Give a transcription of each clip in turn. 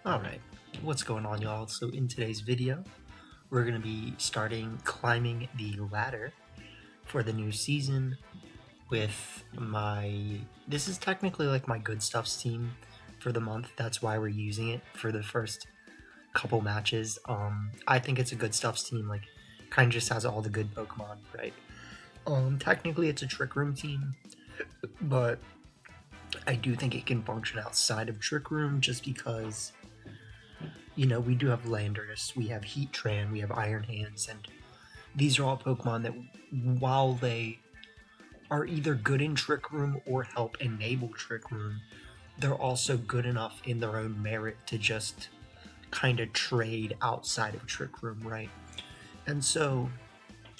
Alright, what's going on, y'all? So in today's video, we're going to be starting climbing the ladder for the new season with this is technically like my good stuffs team for the month. That's why we're using it for the first couple matches. I think it's a good stuffs team, like kind of just has all the good Pokemon, right? Technically it's a Trick Room team, but I do think it can function outside of Trick Room just because we do have Landorus, we have Heatran, we have Iron Hands, and these are all Pokemon that, while they are either good in Trick Room or help enable Trick Room, they're also good enough in their own merit to just kind of trade outside of Trick Room, right? And so,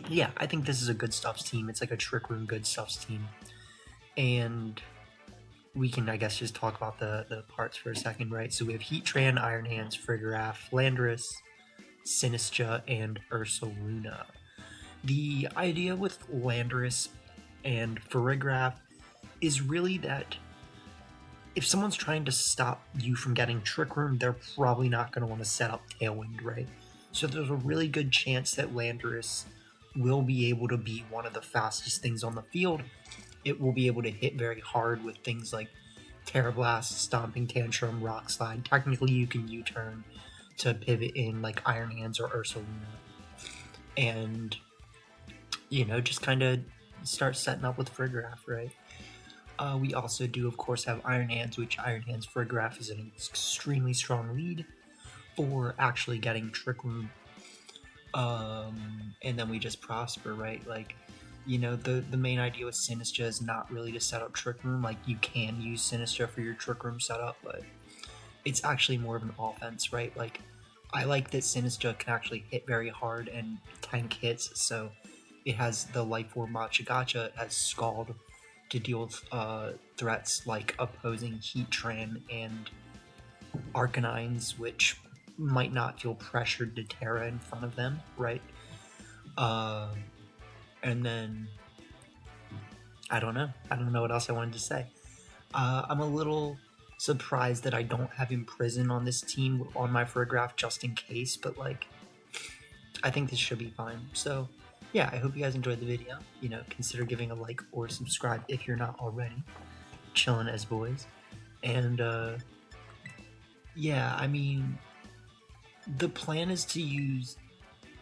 yeah, I think this is a good stuffs team. It's like a Trick Room good stuffs team. And we can, I guess, just talk about the parts for a second, right? So we have Heatran, Iron Hands, Frigoraph, Landorus, Sinistcha, and Ursaluna. The idea with Landorus and Frigoraph is really that if someone's trying to stop you from getting Trick Room, they're probably not going to want to set up Tailwind, right? So there's a really good chance that Landorus will be able to be one of the fastest things on the field. It will be able to hit very hard with things like Terra Blast, Stomping Tantrum, Rock Slide. Technically, you can U-turn to pivot in like Iron Hands or Ursaluna. And, just kind of start setting up with Frigoraph, right? We also do, of course, have Iron Hands, which Iron Hands Frigoraph is an extremely strong lead for actually getting Trick Room. And then we just prosper, right? Like, the main idea with Sinistcha is not really to set up Trick Room. Like, you can use Sinistcha for your Trick Room setup, but it's actually more of an offense, right? Like, I like that Sinistcha can actually hit very hard and tank hits, so it has the Life Orb Machigacha, it has Scald to deal with threats like opposing Heatran and Arcanines, which might not feel pressured to Terra in front of them, right? And then I don't know what else I wanted to say. I'm a little surprised that I don't have Imprison on this team on my Frigoraph just in case, but like, I think this should be fine. So yeah, I hope you guys enjoyed the video. Consider giving a like or subscribe if you're not already. Chilling as boys. And yeah, I mean, the plan is to use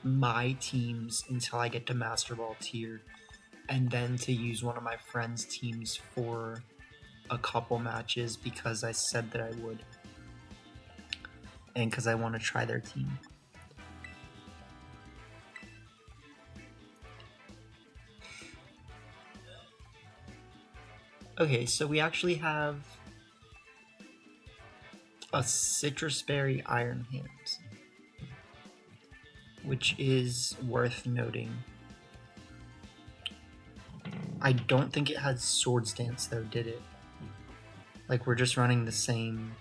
my teams until I get to Master Ball tier, and then to use one of my friends' teams for a couple matches because I said that I would, and because I want to try their team. Okay, so we actually have a Citrus Berry Iron Hands, which is worth noting. I don't think it had Swords Dance though, did it? Like, we're just running the same.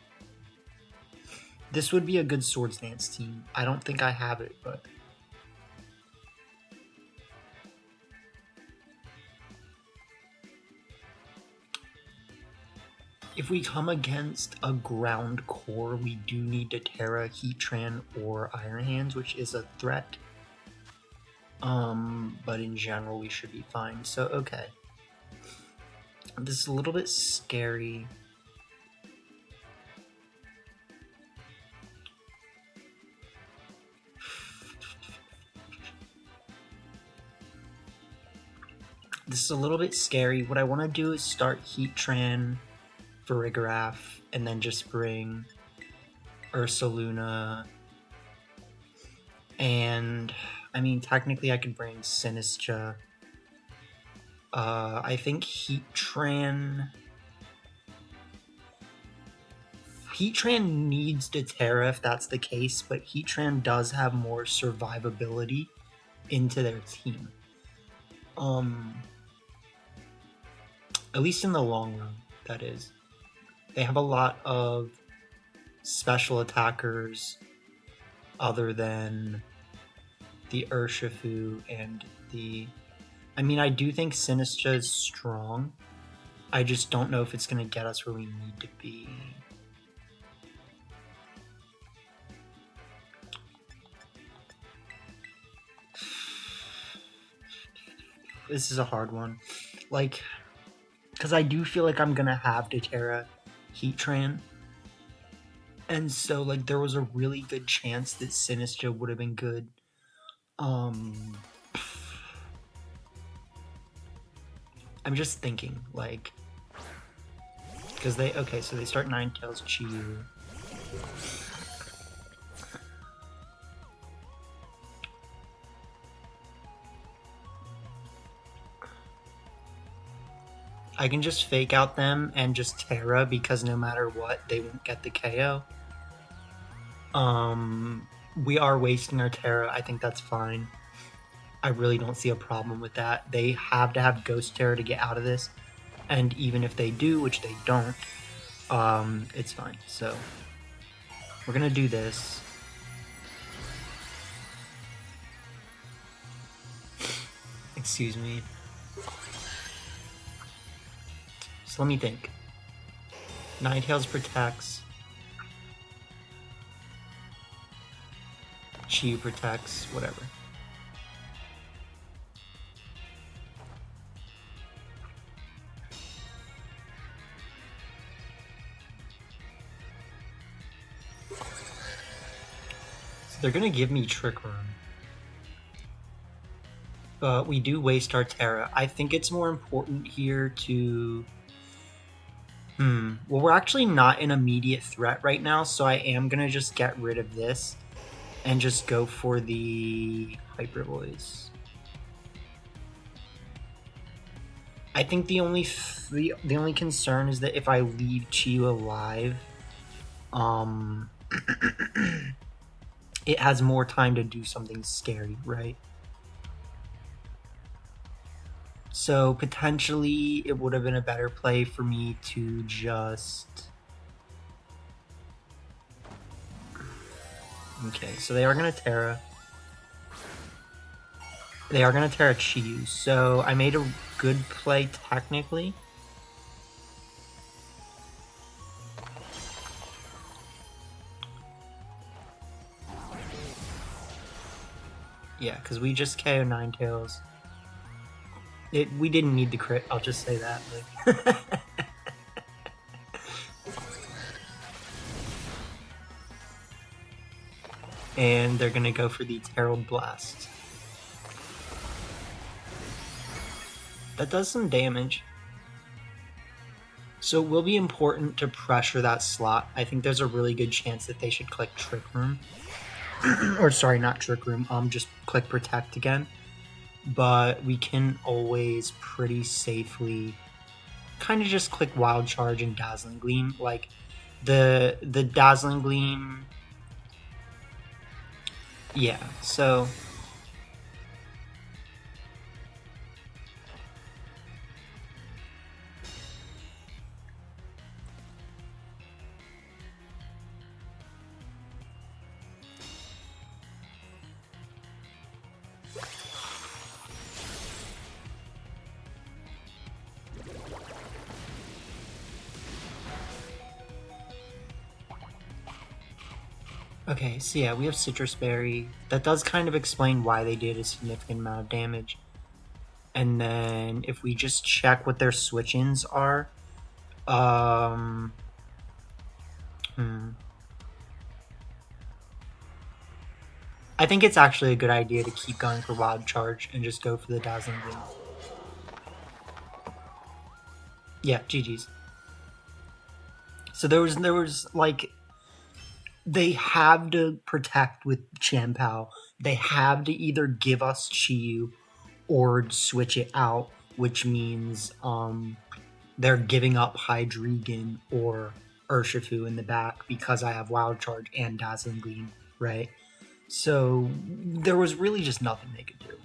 This would be a good Swords Dance team. I don't think I have it, but if we come against a ground core, we do need to Terra, Heatran, or Iron Hands, which is a threat. But in general, we should be fine. So, okay. This is a little bit scary. This is a little bit scary. What I want to do is start Heatran, Frigoraph, and then just bring Ursaluna. And, I mean, technically I could bring Sinistcha. I think Heatran needs to Terra if that's the case, but Heatran does have more survivability into their team. At least in the long run, that is. They have a lot of special attackers other than the Urshifu and the... I mean, I do think Sinistcha is strong. I just don't know if it's going to get us where we need to be. this is a hard one. Like, because I do feel like I'm gonna have to Terra Heatran. And so, like, there was a really good chance that Sinistcha would have been good. I'm just thinking, like, because so they start Ninetales Chi-Yu. I can just fake out them and just Terra because no matter what, they won't get the KO. We are wasting our Terra. I think that's fine. I really don't see a problem with that. They have to have Ghost Terra to get out of this. And even if they do, which they don't, it's fine. So, we're gonna do this. Excuse me. So let me think. Ninetales protects. Chi protects, whatever. So they're gonna give me Trick Room. But we do waste our Terra. I think it's more important here to... Well, we're actually not an immediate threat right now, so I am gonna just get rid of this and just go for the Hyper Voice. I think the only concern is that if I leave Chi-Yu alive, it has more time to do something scary, right? So potentially it would have been a better play for me to just... Okay, so they are going to Terra. They are going to Terra Chi-Yu, so I made a good play technically. Yeah, because we just KO Ninetales. We didn't need the crit, I'll just say that. Like. And they're gonna go for the Herald Blast. That does some damage. So it will be important to pressure that slot. I think there's a really good chance that they should click Trick Room. Or sorry, not Trick Room, just click Protect again. But we can always pretty safely kind of just click Wild Charge and Dazzling Gleam. Like, the Dazzling Gleam... Yeah, so... Okay, so yeah, we have Citrus Berry. That does kind of explain why they did a significant amount of damage. And then if we just check what their switch-ins are, I think it's actually a good idea to keep going for Wild Charge and just go for the Dazzling Gleam. Yeah, GG's. So there was like, they have to protect with Champao. They have to either give us Chi-Yu or switch it out, which means they're giving up Hydreigon or Urshifu in the back because I have Wild Charge and Dazzling Gleam, right? So there was really just nothing they could do.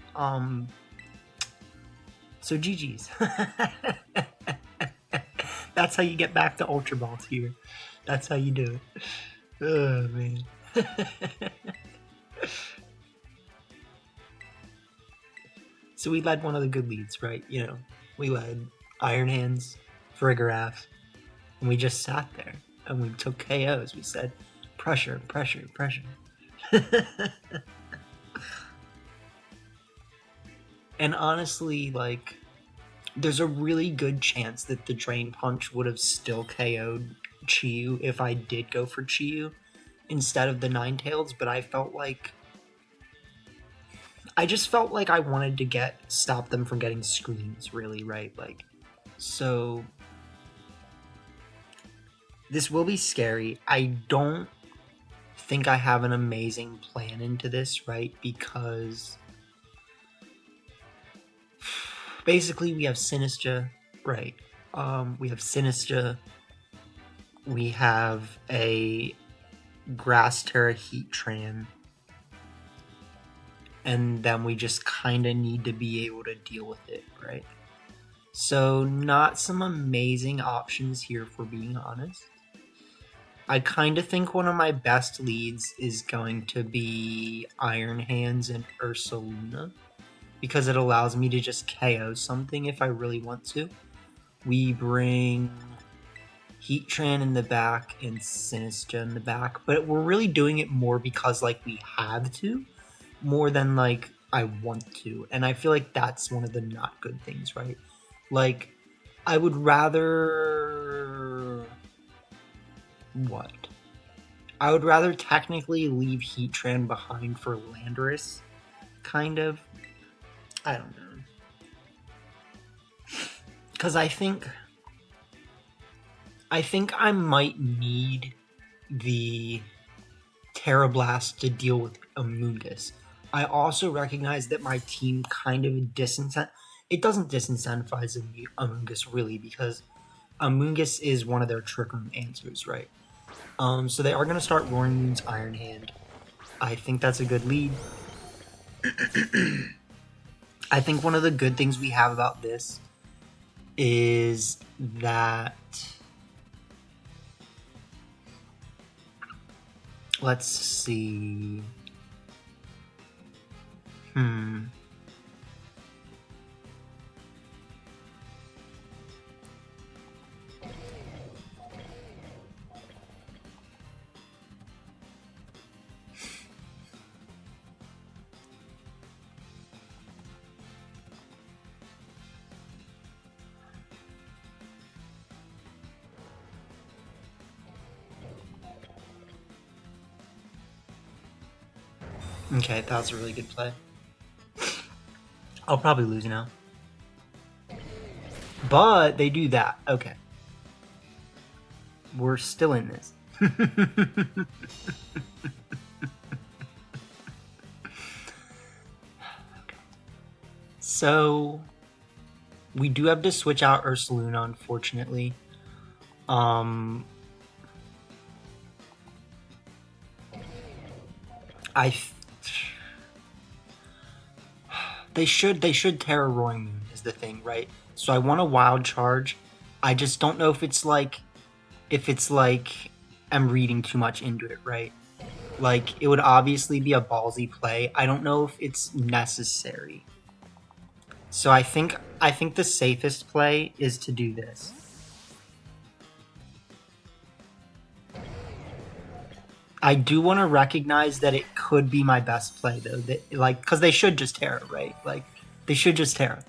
So GG's. That's how you get back to Ultra Balls here. That's how you do it. Oh, man. So we led one of the good leads, right? You know, we led Iron Hands, Farigiraf, and we just sat there and we took KOs. We said, pressure, pressure, pressure. And honestly, like, there's a really good chance that the Drain Punch would have still KO'd Chiyu if I did go for Chiyu instead of the Ninetales, but I just felt like I wanted to stop them from getting screens, really, right? Like, so this will be scary. I don't think I have an amazing plan into this, right? Because basically we have Sinistra, right? We have Sinistra. We have a Grass Terra Heatran. And then we just kind of need to be able to deal with it, right? So not some amazing options here, for being honest. I kind of think one of my best leads is going to be Iron Hands and Ursaluna, because it allows me to just KO something if I really want to. We bring Heatran in the back and Sinistra in the back, but we're really doing it more because, like, we have to, more than, like, I want to. And I feel like that's one of the not good things, right? Like, I would rather... What? I would rather technically leave Heatran behind for Landorus, kind of. I don't know. Because I think I might need the Terra Blast to deal with Amoonguss. I also recognize that my team kind of it doesn't disincentivize Amoonguss really, because Amoonguss is one of their Trick Room answers, right? So they are going to start Roaring Moon's Iron Hand. I think that's a good lead. I think one of the good things we have about this is that... Let's see... Okay, that was a really good play. I'll probably lose now. But they do that. Okay. We're still in this. So, we do have to switch out Ursaluna, unfortunately. They should Terra Roaring Moon is the thing, right? So I want a Wild Charge. I just don't know if it's like I'm reading too much into it, right? Like, it would obviously be a ballsy play. I don't know if it's necessary. So I think the safest play is to do this. I do want to recognize that it could be my best play, though. That, like, because they should just Terra, right? Like, they should just Terra.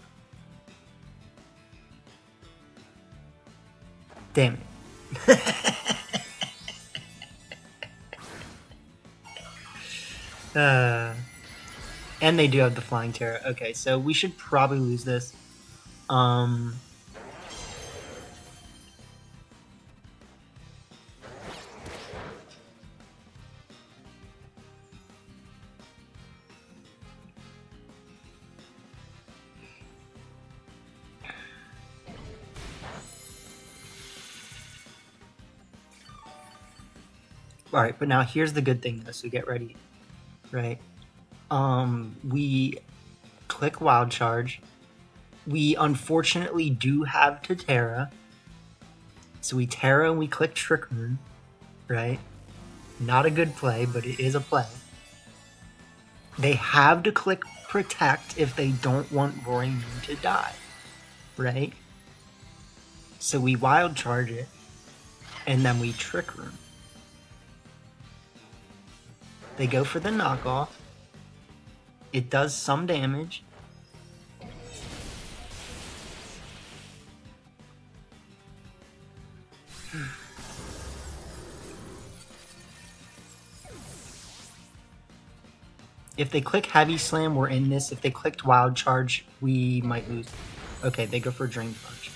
Damn it. And they do have the Flying Terra. Okay, so we should probably lose this. Alright, but now here's the good thing, though, so get ready. Right? We click Wild Charge. We unfortunately do have to Terra. So we Terra and we click Trick Room. Right? Not a good play, but it is a play. They have to click Protect if they don't want Roaring Moon to die. Right? So we Wild Charge it. And then we Trick Room. They go for the knockoff. It does some damage. If they click Heavy Slam, we're in this. If they clicked Wild Charge, we might lose. Okay, they go for Drain Punch.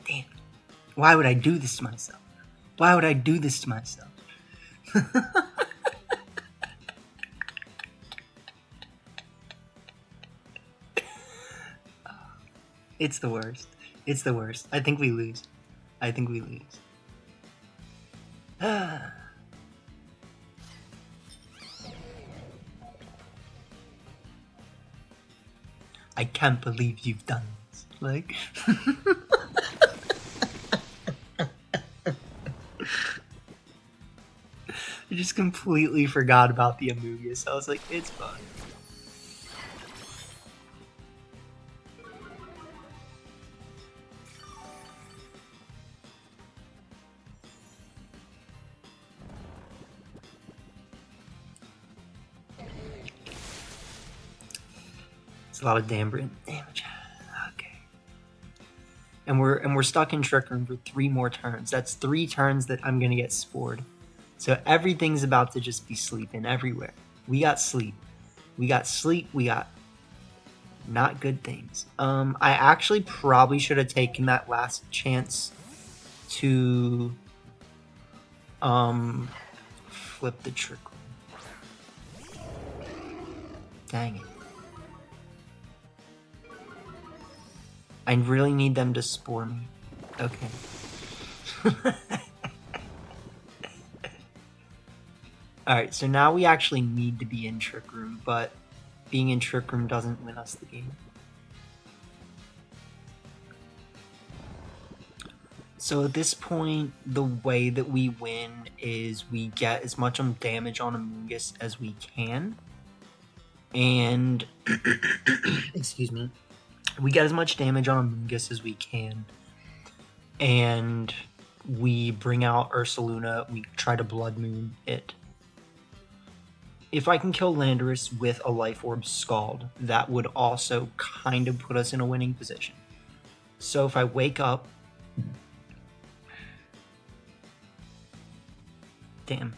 Damn. Why would I do this to myself? Why would I do this to myself? It's the worst. It's the worst. I think we lose. I think we lose. I can't believe you've done this. Like... I just completely forgot about the Amogus. I was like, it's fine. It's a lot of damage. Okay. And we're stuck in Trick Room for 3 more turns. That's 3 turns that I'm gonna get spored. So everything's about to just be sleeping everywhere. We got sleep. We got sleep. We got not good things. I actually probably should have taken that last chance to flip the Trick Room. Dang it. I really need them to spore me. Okay. Alright, so now we actually need to be in Trick Room, but being in Trick Room doesn't win us the game. So at this point, the way that we win is we get as much damage on Amogus as we can. And... excuse me. We get as much damage on Amogus as we can. And we bring out Ursaluna. We try to Blood Moon it. If I can kill Landorus with a Life Orb Scald, that would also kind of put us in a winning position. So if I wake up... Damn.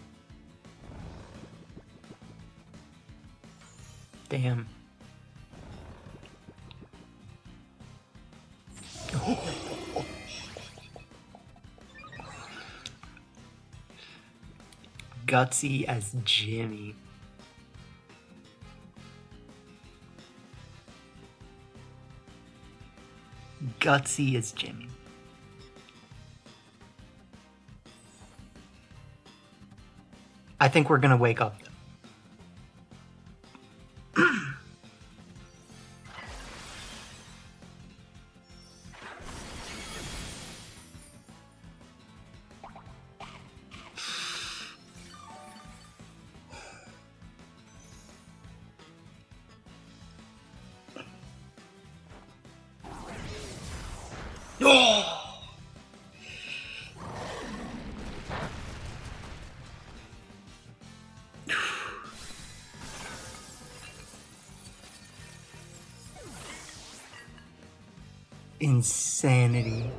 Damn. Gutsy as Jimmy. Gutsy as Jimmy. I think we're gonna wake up though. Insanity.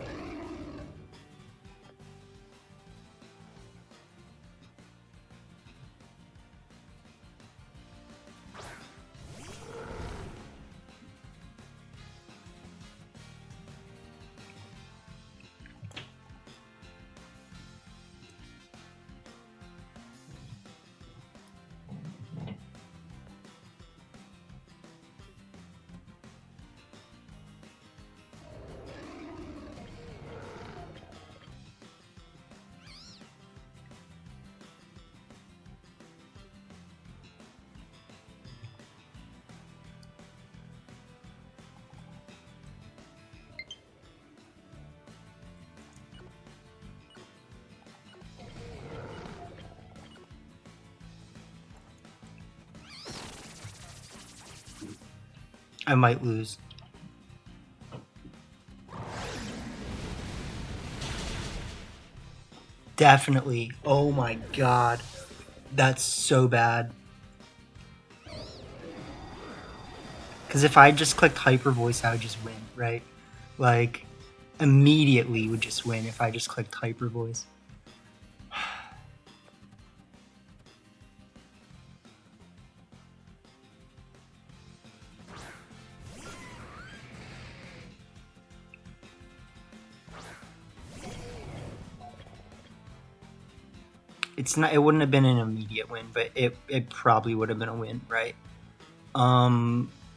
I might lose. Definitely. Oh my god. That's so bad. Because if I just clicked Hyper Voice, I would just win, right? Like, immediately would just win if I just clicked Hyper Voice. It's not. It wouldn't have been an immediate win, but it probably would have been a win, right?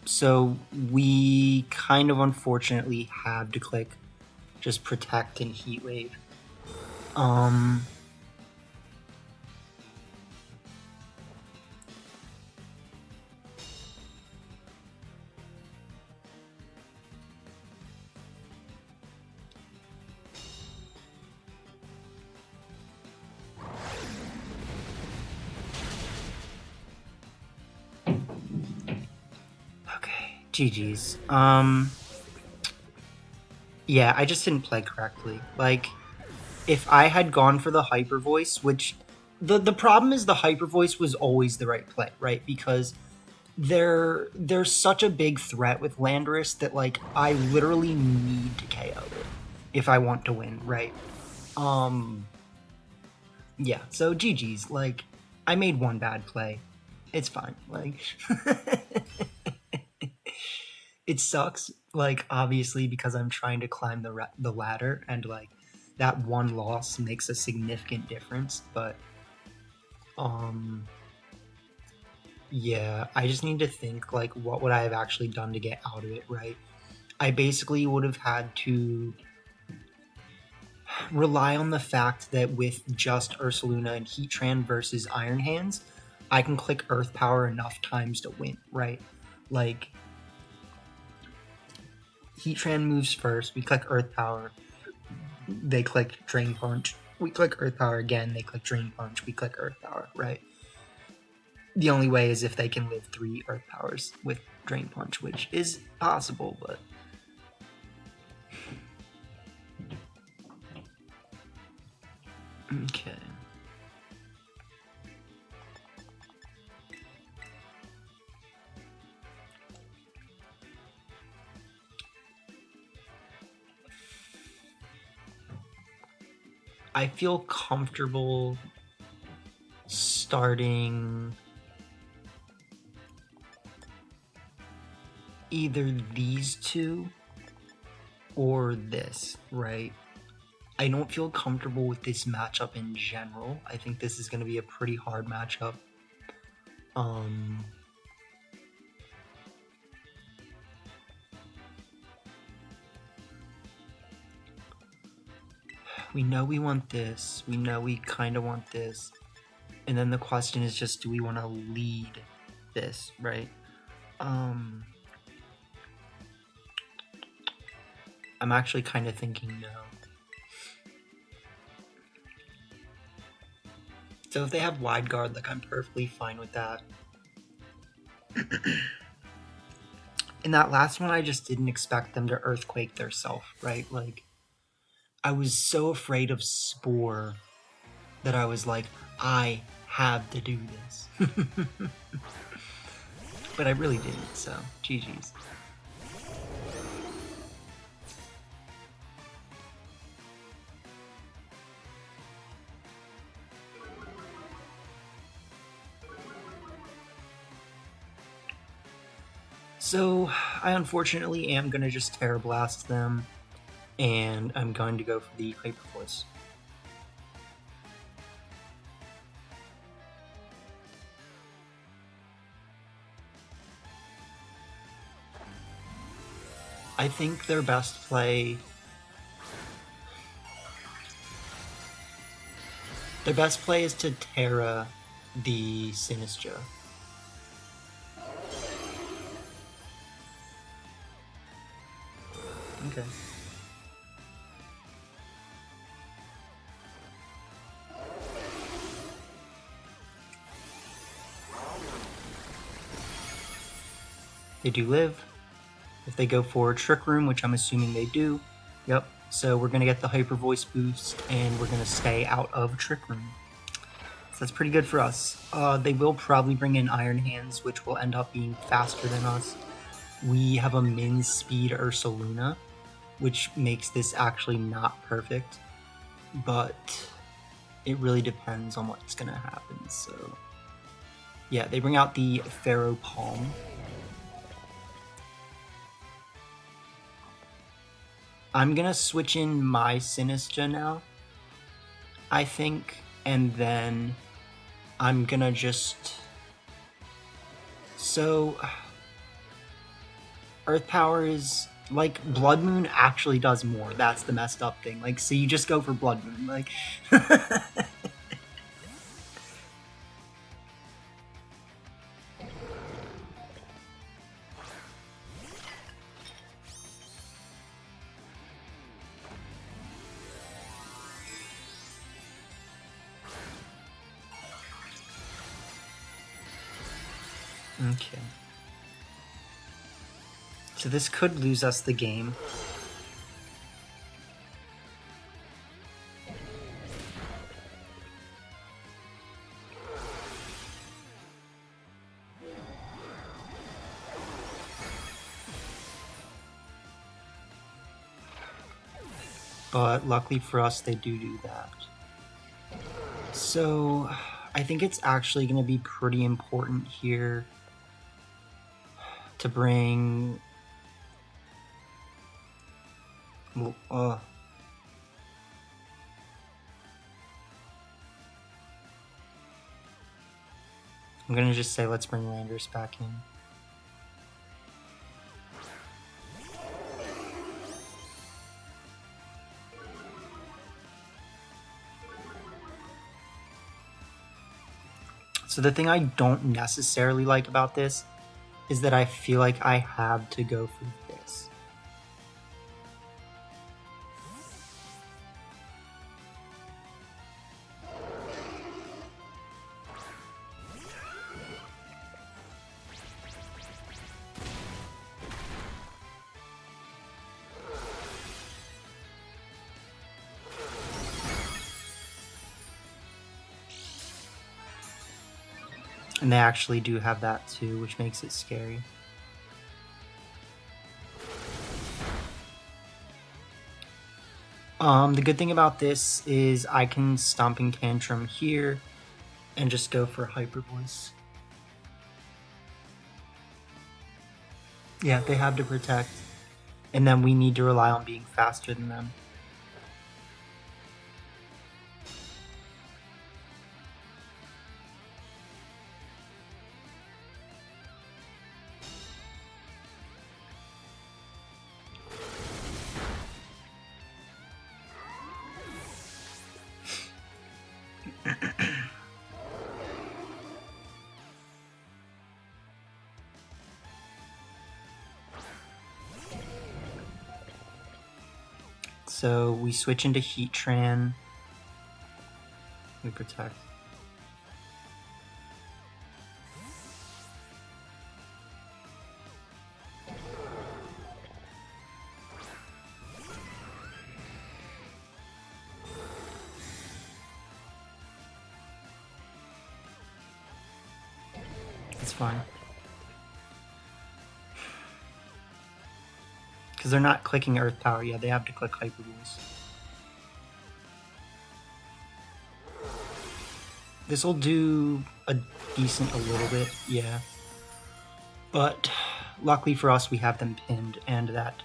So we kind of unfortunately had to click just Protect and Heat Wave. GG's. Yeah, I just didn't play correctly. Like, if I had gone for the Hyper Voice, which the problem is the Hyper Voice was always the right play, right? Because they're such a big threat with Landorus that like I literally need to KO it if I want to win, right? Yeah, so GG's. Like, I made one bad play. It's fine. Like it sucks, like, obviously, because I'm trying to climb the ladder, and, like, that one loss makes a significant difference, but, yeah, I just need to think, like, what would I have actually done to get out of it, right? I basically would have had to rely on the fact that with just Ursaluna and Heatran versus Iron Hands, I can click Earth Power enough times to win, right? Like, Heatran moves first, we click Earth Power, they click Drain Punch, we click Earth Power again, they click Drain Punch, we click Earth Power, right? The only way is if they can live 3 Earth Powers with Drain Punch, which is possible, but... Okay. I feel comfortable starting either these two or this, right? I don't feel comfortable with this matchup in general. I think this is going to be a pretty hard matchup. We know we want this. We know we kind of want this. And then the question is just, do we want to lead this, right? I'm actually kind of thinking no. So if they have wide guard, like, I'm perfectly fine with that. In that last one, I just didn't expect them to Earthquake their self, right? Like, I was so afraid of Spore that I was like, I have to do this. But I really didn't, so GG's. So, I unfortunately am going to just Terra Blast them, and I'm going to go for the Hyper Voice. I think their best play... Their best play is to Terra the Sinistcha. Okay. They do live. If they go for Trick Room, which I'm assuming they do, yep. So we're going to get the Hyper Voice boost, and we're going to stay out of Trick Room. So that's pretty good for us. They will probably bring in Iron Hands, which will end up being faster than us. we have a min speed Ursaluna, which makes this actually not perfect, but it really depends on what's gonna happen. So yeah, they bring out the Pharaoh Palm. I'm gonna switch in my Sinistra now, I think, and then I'm gonna just... So Earth Power is like Blood Moon actually does more. That's the messed up thing. Like, so you just go for Blood Moon, like. Okay. So this could lose us the game. But luckily for us, they do that. So I think it's actually going to be pretty important here to bring... I'm going to just say let's bring Landers back in. So the thing I don't necessarily like about this is that I feel like I have to go for this. And they actually do have that too, which makes it scary. The good thing about this is I can Stomping Tantrum here and just go for Hyper Voice. Yeah, they have to protect. And then we need to rely on being faster than them. So we switch into Heatran. We protect. It's fine. Because they're not clicking Earth Power yet, they have to click Hyper Voice. This will do a little bit, yeah. But luckily for us, we have them pinned, and that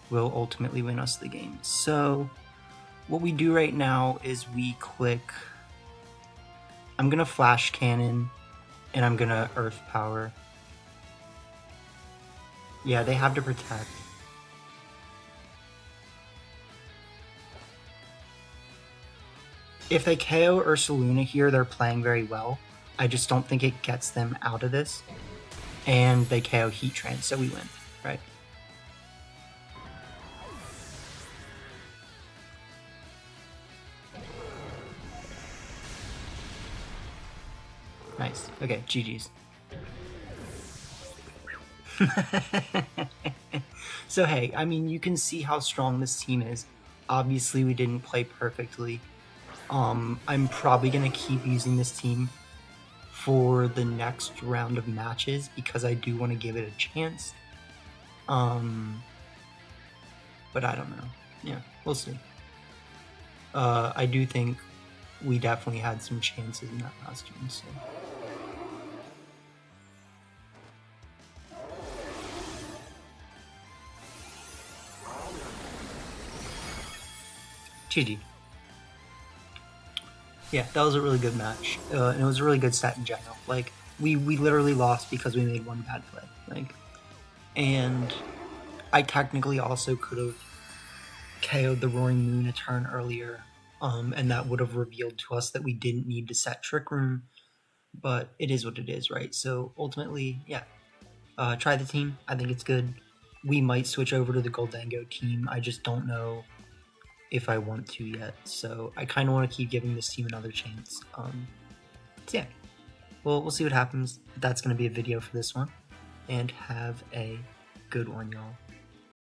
will ultimately win us the game. So what we do right now is we click... I'm going to Flash Cannon, and I'm going to Earth Power. Yeah, they have to protect. If they KO Ursaluna here, they're playing very well. I just don't think it gets them out of this. And they KO Heatran, so we win, right? Nice. Okay, GG's. So hey, I mean, you can see how strong this team is. Obviously, we didn't play perfectly. I'm probably going to keep using this team for the next round of matches because I do want to give it a chance. But I don't know. Yeah, we'll see. I do think we definitely had some chances in that last game, so. GG. Yeah, that was a really good match, and it was a really good set in general. Like, we literally lost because we made one bad play. Like, and I technically also could have KO'd the Roaring Moon a turn earlier, and that would have revealed to us that we didn't need to set Trick Room, but it is what it is, right? So ultimately, yeah, try the team. I think it's good. We might switch over to the Goldango team. I just don't know if I want to yet. So I kind of want to keep giving this team another chance. So yeah, we'll see what happens. That's going to be a video for this one. And have a good one, y'all.